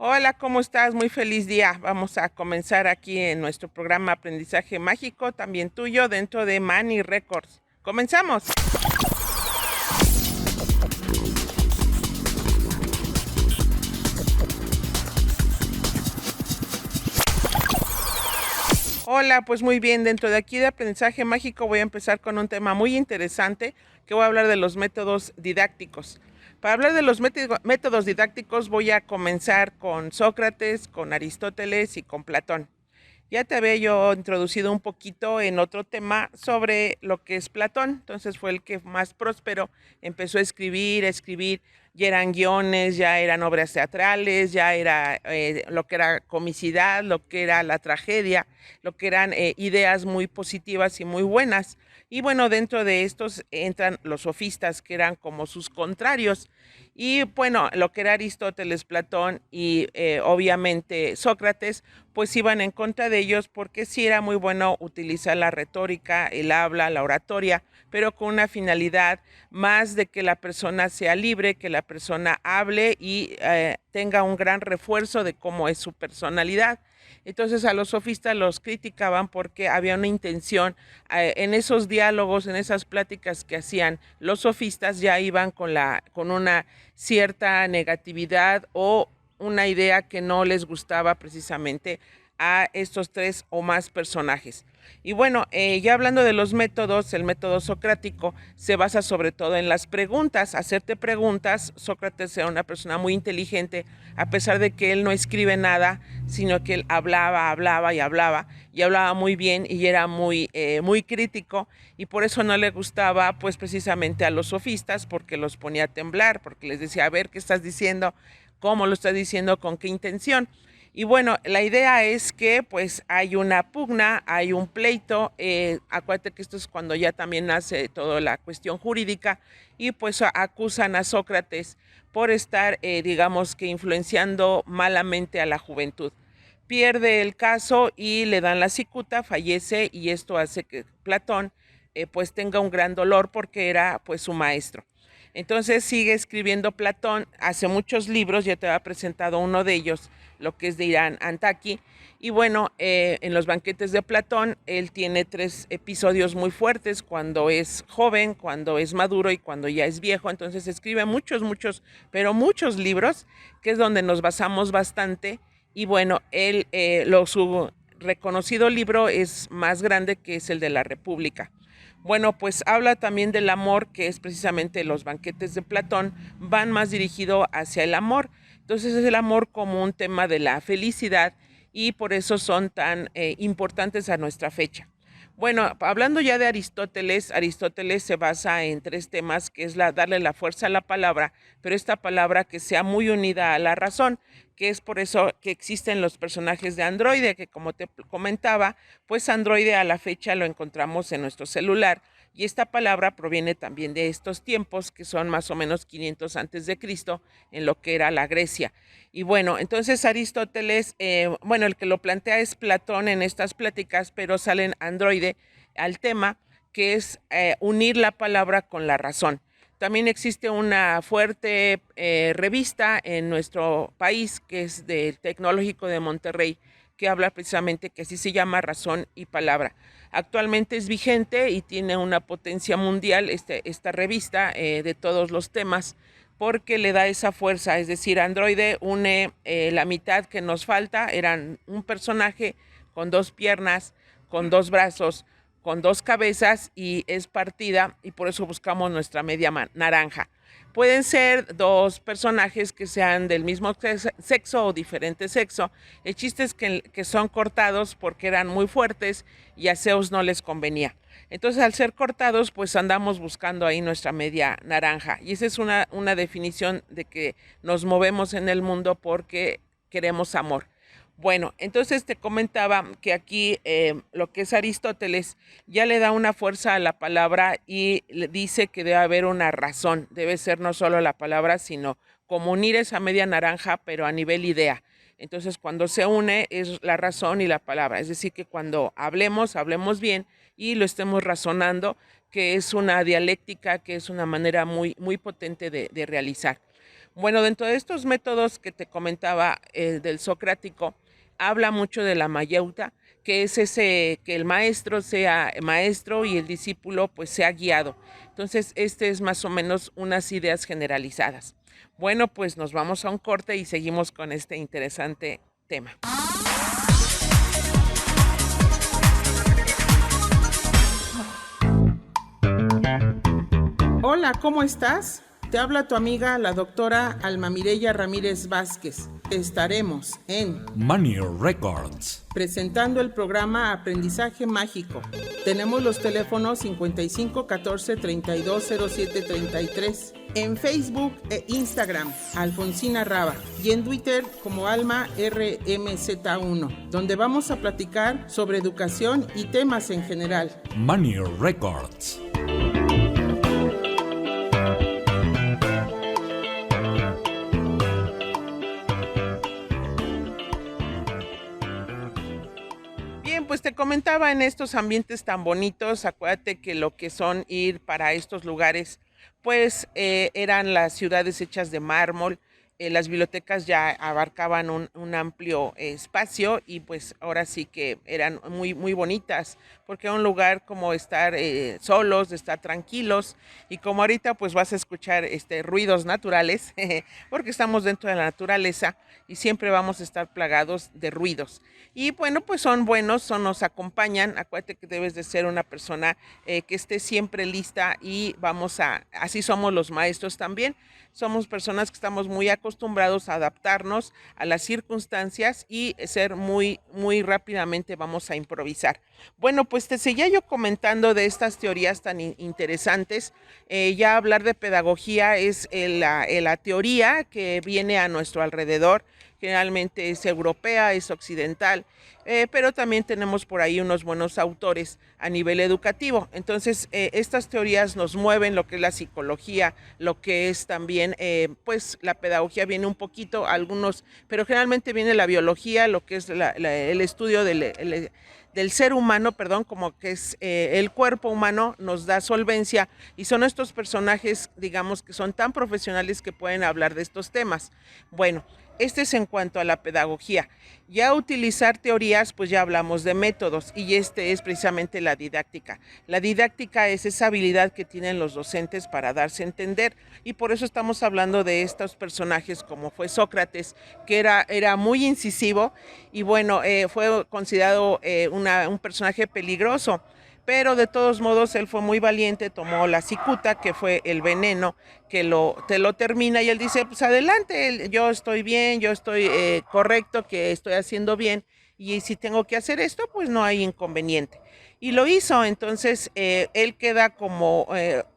Hola, ¿cómo estás? Muy feliz día. Vamos a comenzar aquí en nuestro programa Aprendizaje Mágico, también tuyo, dentro de Manny Records. ¡Comenzamos! Hola, pues muy bien, dentro de aquí de Aprendizaje Mágico voy a empezar con un tema muy interesante que voy a hablar de los métodos didácticos. Para hablar de los métodos didácticos voy a comenzar con Sócrates, con Aristóteles y con Platón. Ya te había yo introducido un poquito en otro tema sobre lo que es Platón, entonces fue el que más próspero, empezó a escribir, ya eran guiones, ya eran obras teatrales, ya era lo que era comicidad, lo que era la tragedia, lo que eran ideas muy positivas y muy buenas. Y bueno, dentro de estos entran los sofistas, que eran como sus contrarios. Y bueno, lo que era Aristóteles, Platón y obviamente Sócrates, pues iban en contra de ellos porque sí era muy bueno utilizar la retórica, el habla, la oratoria, pero con una finalidad más de que la persona sea libre, que la persona hable y tenga un gran refuerzo de cómo es su personalidad. Entonces a los sofistas los criticaban porque había una intención en esos diálogos, en esas pláticas que hacían los sofistas, ya iban con una cierta negatividad o una idea que no les gustaba precisamente a estos tres o más personajes. Y bueno, ya hablando de los métodos, el método socrático se basa sobre todo en las preguntas, hacerte preguntas. Sócrates era una persona muy inteligente, a pesar de que él no escribe nada, sino que él hablaba y hablaba muy bien y era muy crítico, y por eso no le gustaba pues precisamente a los sofistas, porque los ponía a temblar, porque les decía, a ver, ¿qué estás diciendo? ¿Cómo lo estás diciendo? ¿Con qué intención? Y bueno, la idea es que pues hay una pugna, hay un pleito, acuérdate que esto es cuando ya también nace toda la cuestión jurídica, y pues acusan a Sócrates por estar, digamos que influenciando malamente a la juventud. Pierde el caso y le dan la cicuta, fallece, y esto hace que Platón pues tenga un gran dolor porque era pues su maestro. Entonces sigue escribiendo Platón, hace muchos libros, ya te había presentado uno de ellos, lo que es de Irán Antaki. Y bueno, en los banquetes de Platón, él tiene tres episodios muy fuertes: cuando es joven, cuando es maduro y cuando ya es viejo. Entonces escribe pero muchos libros, que es donde nos basamos bastante. Y bueno, su reconocido libro es más grande, que es el de la República. Bueno, pues habla también del amor, que es precisamente los banquetes de Platón, van más dirigido hacia el amor. Entonces es el amor como un tema de la felicidad, y por eso son tan importantes a nuestra fecha. Bueno, hablando ya de Aristóteles, Aristóteles se basa en tres temas, que es darle la fuerza a la palabra, pero esta palabra que sea muy unida a la razón, que es por eso que existen los personajes de Androide, que como te comentaba, pues Androide a la fecha lo encontramos en nuestro celular, y esta palabra proviene también de estos tiempos, que son más o menos 500 antes de Cristo, en lo que era la Grecia. Y bueno, entonces Aristóteles, bueno, el que lo plantea es Platón en estas pláticas, pero salen Androide al tema, que es unir la palabra con la razón. También existe una fuerte revista en nuestro país, que es del Tecnológico de Monterrey, que habla precisamente, que así se llama, Razón y Palabra. Actualmente es vigente y tiene una potencia mundial esta revista de todos los temas, porque le da esa fuerza. Es decir, Androide une la mitad que nos falta, eran un personaje con dos piernas, con dos brazos, con dos cabezas, y es partida, y por eso buscamos nuestra media naranja. Pueden ser dos personajes que sean del mismo sexo o diferente sexo. El chiste es que son cortados porque eran muy fuertes y a Zeus no les convenía. Entonces, al ser cortados, pues andamos buscando ahí nuestra media naranja. Y esa es una definición de que nos movemos en el mundo porque queremos amor. Bueno, entonces te comentaba que aquí lo que es Aristóteles ya le da una fuerza a la palabra, y le dice que debe haber una razón, debe ser no solo la palabra, sino como unir esa media naranja, pero a nivel idea. Entonces, cuando se une es la razón y la palabra, es decir, que cuando hablemos bien y lo estemos razonando, que es una dialéctica, que es una manera muy potente de realizar. Bueno, dentro de estos métodos que te comentaba del socrático, habla mucho de la mayeuta, que es ese que el maestro sea maestro y el discípulo pues sea guiado. Entonces, este es más o menos unas ideas generalizadas. Bueno, pues nos vamos a un corte y seguimos con este interesante tema. Hola, ¿cómo estás? Te habla tu amiga, la doctora Alma Mireya Ramírez Vázquez. Estaremos en Money Records presentando el programa Aprendizaje Mágico. Tenemos los teléfonos 55 14 32 07 33. En Facebook e Instagram, Alfonsina Raba. Y en Twitter como Alma RMZ1, donde vamos a platicar sobre educación y temas en general. Money Records. Pues te comentaba, en estos ambientes tan bonitos, acuérdate que lo que son ir para estos lugares, pues eran las ciudades hechas de mármol, las bibliotecas ya abarcaban un amplio espacio y pues ahora sí que eran muy, muy bonitas, porque era un lugar como estar solos, de estar tranquilos, y como ahorita pues vas a escuchar ruidos naturales, porque estamos dentro de la naturaleza y siempre vamos a estar plagados de ruidos. Y bueno, pues son buenos, nos acompañan. Acuérdate que debes de ser una persona que esté siempre lista y así somos los maestros también. Somos personas que estamos muy acostumbrados a adaptarnos a las circunstancias y ser muy, muy rápidamente vamos a improvisar. Bueno, pues te seguía yo comentando de estas teorías tan interesantes. Ya hablar de pedagogía es la teoría que viene a nuestro alrededor. Generalmente es europea, es occidental, pero también tenemos por ahí unos buenos autores a nivel educativo. Entonces, estas teorías nos mueven lo que es la psicología, lo que es también, pues la pedagogía viene un poquito, algunos, pero generalmente viene la biología, lo que es el estudio del ser humano, como que es el cuerpo humano, nos da solvencia y son estos personajes, digamos, que son tan profesionales que pueden hablar de estos temas. Bueno, este es en cuanto a la pedagogía. Ya utilizar teorías, pues ya hablamos de métodos y este es precisamente la didáctica. La didáctica es esa habilidad que tienen los docentes para darse a entender y por eso estamos hablando de estos personajes como fue Sócrates, que era muy incisivo y bueno, fue considerado un personaje peligroso. Pero de todos modos él fue muy valiente, tomó la cicuta, que fue el veneno, que te lo termina y él dice, pues adelante, yo estoy bien, yo estoy correcto, que estoy haciendo bien y si tengo que hacer esto, pues no hay inconveniente. Y lo hizo, entonces él queda como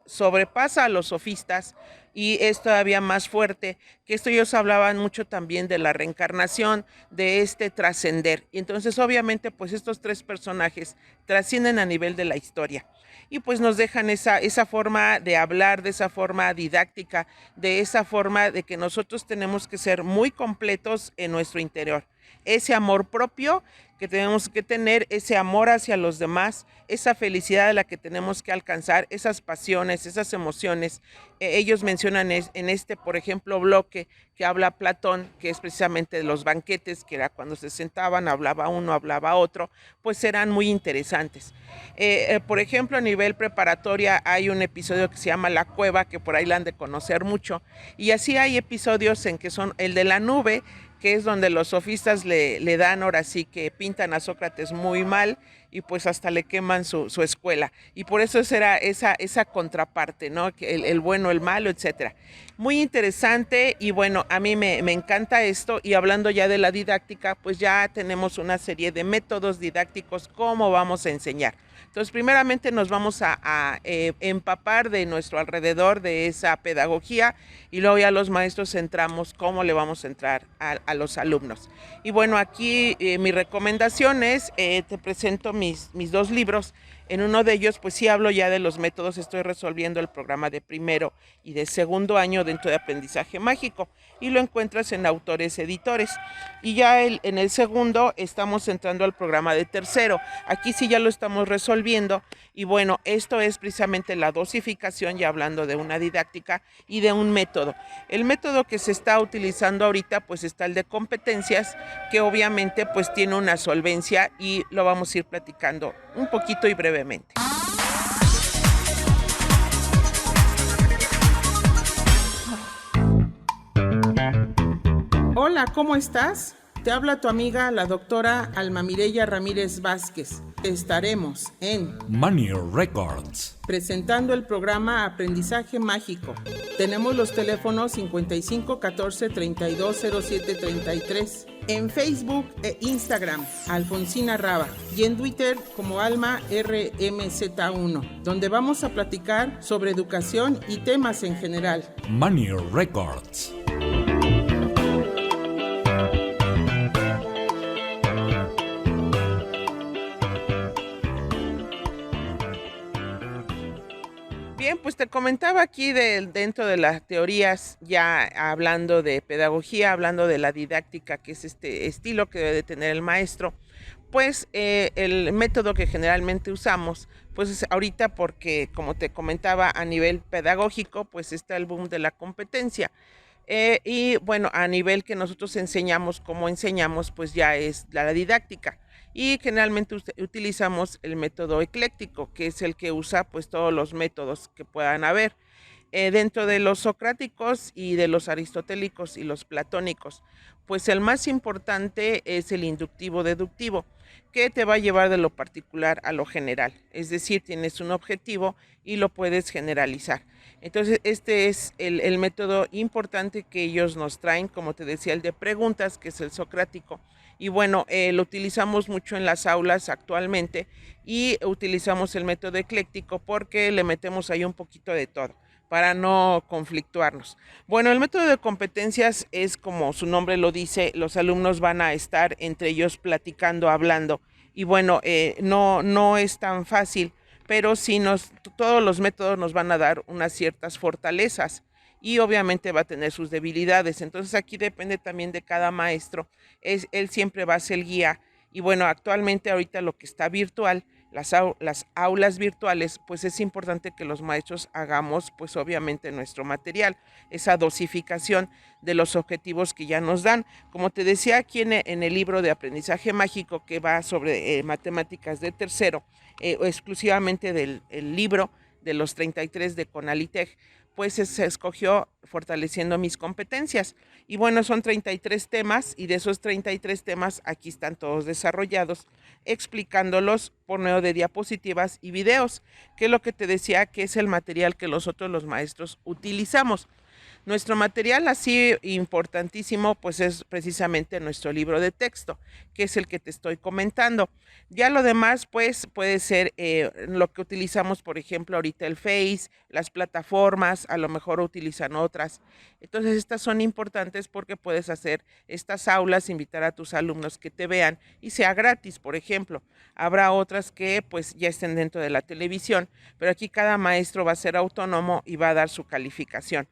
sobrepasa a los sofistas y es todavía más fuerte, que ellos hablaban mucho también de la reencarnación, de trascender. Y entonces obviamente pues estos tres personajes trascienden a nivel de la historia y pues nos dejan esa forma de hablar, de esa forma didáctica, de esa forma de que nosotros tenemos que ser muy completos en nuestro interior. Ese amor propio que tenemos que tener, ese amor hacia los demás, esa felicidad a la que tenemos que alcanzar, esas pasiones, esas emociones. Ellos mencionan en por ejemplo, bloque que habla Platón, que es precisamente de los banquetes, que era cuando se sentaban, hablaba uno, hablaba otro, pues eran muy interesantes. Por ejemplo, a nivel preparatoria hay un episodio que se llama La Cueva, que por ahí la han de conocer mucho, y así hay episodios en que son el de la nube, que es donde los sofistas le dan, ahora sí que pintan a Sócrates muy mal y pues hasta le queman su escuela. Y por eso era esa contraparte, ¿no? El bueno, el malo, etcétera. Muy interesante y bueno, a mí me encanta esto y hablando ya de la didáctica, pues ya tenemos una serie de métodos didácticos, cómo vamos a enseñar. Entonces, primeramente nos vamos a empapar de nuestro alrededor de esa pedagogía y luego ya los maestros centramos cómo le vamos a entrar a los alumnos. Y bueno, aquí mi recomendación es, te presento mis dos libros. En uno de ellos, pues sí hablo ya de los métodos, estoy resolviendo el programa de primero y de segundo año dentro de Aprendizaje Mágico y lo encuentras en Autores Editores. Y ya en el segundo estamos entrando al programa de tercero. Aquí sí ya lo estamos resolviendo y bueno, esto es precisamente la dosificación, ya hablando de una didáctica y de un método. El método que se está utilizando ahorita pues está el de competencias, que obviamente pues tiene una solvencia y lo vamos a ir platicando un poquito y brevemente. Hola, ¿cómo estás? Te habla tu amiga la doctora Alma Mireya Ramírez Vázquez. Estaremos en Money Records presentando el programa Aprendizaje Mágico. Tenemos los teléfonos 55 14 32 07 33. En Facebook e Instagram, Alfonsina Raba. Y en Twitter como Alma RMZ1, donde vamos a platicar sobre educación y temas en general. Money Records. Bien, pues te comentaba aquí dentro de las teorías, ya hablando de pedagogía, hablando de la didáctica, que es este estilo que debe de tener el maestro, pues el método que generalmente usamos, pues es ahorita porque, como te comentaba, a nivel pedagógico, pues está el boom de la competencia. Y bueno, a nivel que nosotros enseñamos, como enseñamos, pues ya es la didáctica. Y generalmente utilizamos el método ecléctico, que es el que usa pues todos los métodos que puedan haber. Dentro de los socráticos y de los aristotélicos y los platónicos, pues el más importante es el inductivo-deductivo, que te va a llevar de lo particular a lo general. Es decir, tienes un objetivo y lo puedes generalizar. Entonces, este es el método importante que ellos nos traen, como te decía, el de preguntas, que es el socrático. Y bueno, lo utilizamos mucho en las aulas actualmente y utilizamos el método ecléctico porque le metemos ahí un poquito de todo para no conflictuarnos. Bueno, el método de competencias es como su nombre lo dice, los alumnos van a estar entre ellos platicando, hablando y bueno, no es tan fácil, pero sí todos los métodos nos van a dar unas ciertas fortalezas y obviamente va a tener sus debilidades. Entonces aquí depende también de cada maestro, él siempre va a ser el guía y bueno, actualmente ahorita lo que está virtual, las aulas virtuales, pues es importante que los maestros hagamos pues obviamente nuestro material, esa dosificación de los objetivos que ya nos dan. Como te decía aquí en el libro de Aprendizaje Mágico que va sobre matemáticas de tercero, exclusivamente del libro de los 33 de Conalitech, pues se escogió fortaleciendo mis competencias. Y bueno, son 33 temas y de esos 33 temas aquí están todos desarrollados, explicándolos por medio de diapositivas y videos, que es lo que te decía que es el material que los maestros utilizamos. Nuestro material así importantísimo pues es precisamente nuestro libro de texto, que es el que te estoy comentando. Ya lo demás pues puede ser lo que utilizamos, por ejemplo, ahorita el Face, las plataformas, a lo mejor utilizan otras. Entonces estas son importantes porque puedes hacer estas aulas, invitar a tus alumnos que te vean y sea gratis, por ejemplo. Habrá otras que pues ya estén dentro de la televisión, pero aquí cada maestro va a ser autónomo y va a dar su calificación.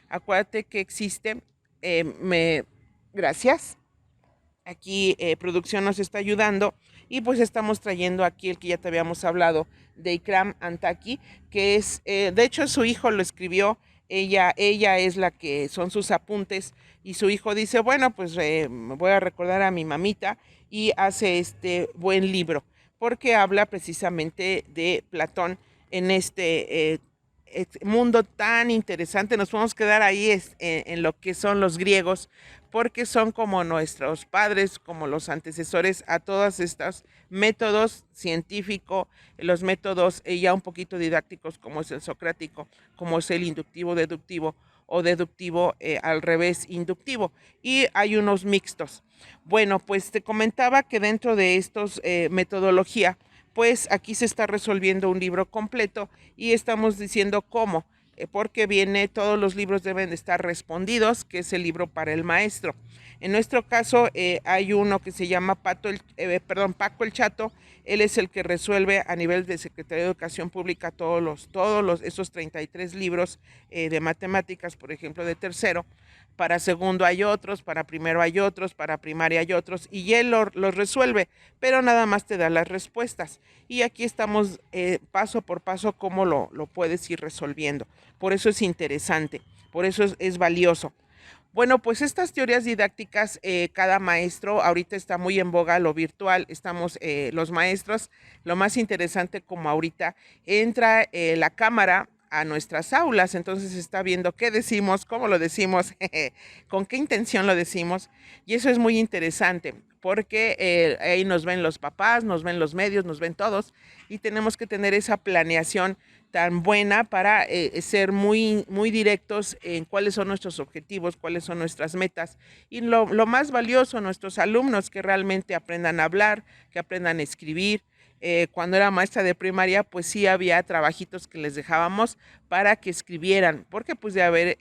Acuérdate que existe, gracias, aquí producción nos está ayudando y pues estamos trayendo aquí el que ya te habíamos hablado de Ikram Antaki, que es, de hecho su hijo lo escribió, ella es la que son sus apuntes y su hijo dice, bueno, pues voy a recordar a mi mamita y hace este buen libro, porque habla precisamente de Platón en este mundo tan interesante. Nos podemos quedar ahí en lo que son los griegos, porque son como nuestros padres, como los antecesores a todos estos métodos científicos, los métodos ya un poquito didácticos como es el socrático, como es el inductivo-deductivo o deductivo al revés inductivo, y hay unos mixtos. Bueno, pues te comentaba que dentro de estos metodología, pues aquí se está resolviendo un libro completo y estamos diciendo cómo. porque viene, todos los libros deben de estar respondidos, que es el libro para el maestro. En nuestro caso hay uno que se llama Paco el Chato. Él es el que resuelve a nivel de Secretaría de Educación Pública esos 33 libros de matemáticas, por ejemplo, de tercero. Para segundo hay otros, para primero hay otros, para primaria hay otros, y él los resuelve, pero nada más te da las respuestas. Y aquí estamos paso por paso cómo lo puedes ir resolviendo. Por eso es interesante, por eso es valioso. Bueno, pues estas teorías didácticas, cada maestro, ahorita está muy en boga lo virtual, estamos los maestros, lo más interesante como ahorita entra la cámara a nuestras aulas, entonces está viendo qué decimos, cómo lo decimos, con qué intención lo decimos, y eso es muy interesante, porque ahí nos ven los papás, nos ven los medios, nos ven todos, y tenemos que tener esa planeación tan buena para ser muy directos en cuáles son nuestros objetivos, cuáles son nuestras metas, y lo más valioso, nuestros alumnos que realmente aprendan a hablar, que aprendan a escribir. Cuando era maestra de primaria, pues sí había trabajitos que les dejábamos para que escribieran, porque pues de haber,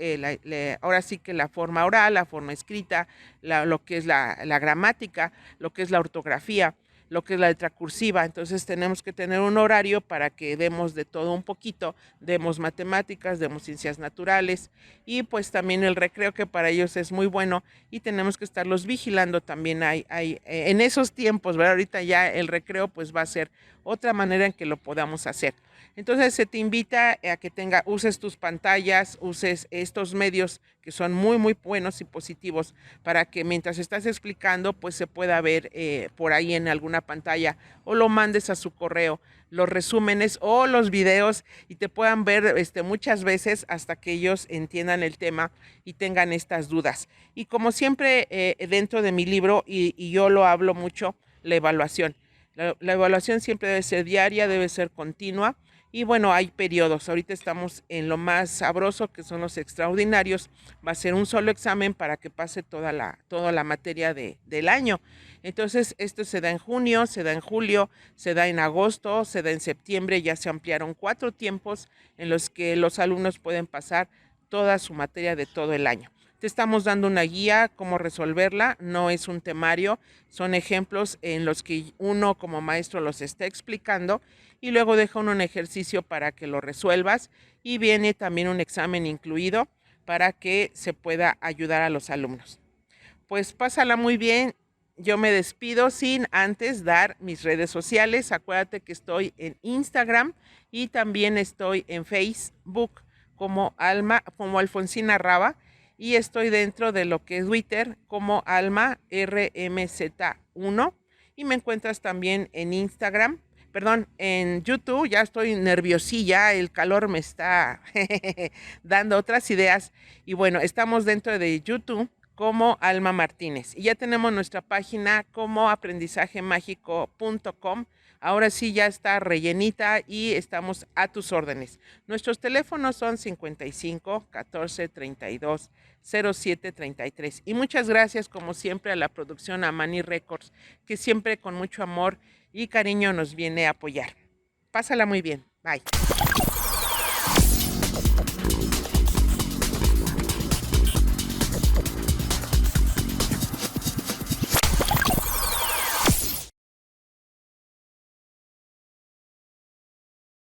ahora sí que la forma oral, la forma escrita, lo que es la gramática, lo que es la ortografía, lo que es la letra cursiva. Entonces tenemos que tener un horario para que demos de todo un poquito, demos matemáticas, demos ciencias naturales, y pues también el recreo, que para ellos es muy bueno, y tenemos que estarlos vigilando también. Hay en esos tiempos, ¿verdad? Ahorita ya el recreo pues va a ser otra manera en que lo podamos hacer. Entonces se te invita a que uses tus pantallas, uses estos medios que son muy buenos y positivos, para que mientras estás explicando pues se pueda ver por ahí en alguna pantalla, o lo mandes a su correo, los resúmenes o los videos, y te puedan ver muchas veces hasta que ellos entiendan el tema y tengan estas dudas. Y como siempre dentro de mi libro, y yo lo hablo mucho, la evaluación. La evaluación siempre debe ser diaria, debe ser continua. Y bueno, hay periodos. Ahorita estamos en lo más sabroso, que son los extraordinarios. Va a ser un solo examen para que pase toda la materia del año. Entonces, esto se da en junio, se da en julio, se da en agosto, se da en septiembre. Ya se ampliaron 4 tiempos en los que los alumnos pueden pasar toda su materia de todo el año. Te estamos dando una guía, cómo resolverla, no es un temario, son ejemplos en los que uno como maestro los está explicando, y luego deja uno un ejercicio para que lo resuelvas, y viene también un examen incluido para que se pueda ayudar a los alumnos. Pues pásala muy bien. Yo me despido sin antes dar mis redes sociales. Acuérdate que estoy en Instagram y también estoy en Facebook como Alfonsina Raba, y estoy dentro de lo que es Twitter como Alma RMZ1, y me encuentras también en en YouTube. Ya estoy nerviosilla, el calor me está dando otras ideas, y bueno, estamos dentro de YouTube como Alma Martínez, y ya tenemos nuestra página como aprendizajemagico.com. Ahora sí ya está rellenita y estamos a tus órdenes. Nuestros teléfonos son 55 14 32 07 33. Y muchas gracias como siempre a la producción Amani Records, que siempre con mucho amor y cariño nos viene a apoyar. Pásala muy bien. Bye.